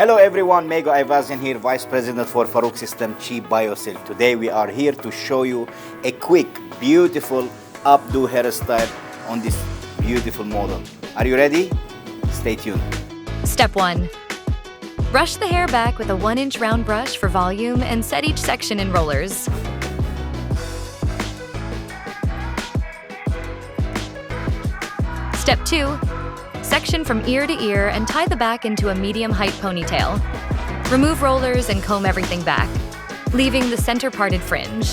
Hello everyone, Mego Avazian here, Vice President for Farouk System Cheap Biosil. Today we are here to show you a quick, beautiful updo hairstyle on this beautiful model. Are you ready? Stay tuned. Step 1. Brush the hair back with a 1-inch round brush for volume and set each section in rollers. Step 2. Section from ear to ear and tie the back into a medium-height ponytail. Remove rollers and comb everything back, leaving the center-parted fringe.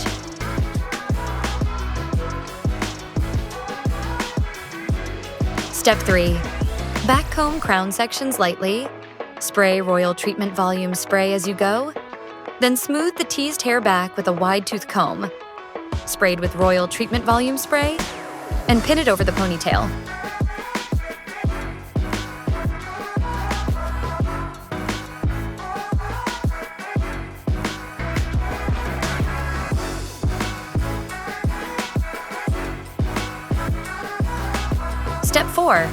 Step 3. Back comb crown sections lightly. Spray Royal Treatment Volume Spray as you go. Then smooth the teased hair back with a wide-tooth comb, sprayed with Royal Treatment Volume Spray, and pin it over the ponytail. Step 4.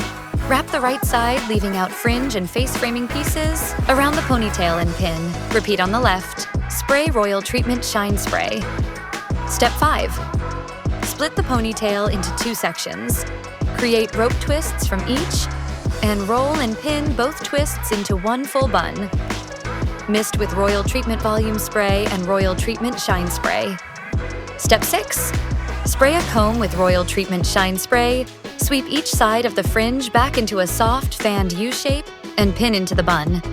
Wrap the right side, leaving out fringe and face framing pieces around the ponytail and pin. Repeat on the left. Spray Royal Treatment Shine Spray. Step 5. Split the ponytail into 2 sections. Create rope twists from each and roll and pin both twists into one full bun. Mist with Royal Treatment Volume Spray and Royal Treatment Shine Spray. Step 6. Spray a comb with Royal Treatment Shine Spray. Sweep each side of the fringe back into a soft, fanned U-shape and pin into the bun.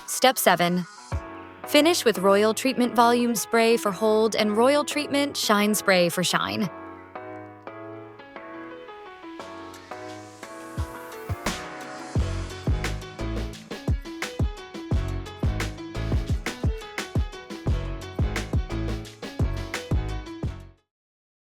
Step 7. Finish with Royal Treatment Volume Spray for hold and Royal Treatment Shine Spray for shine.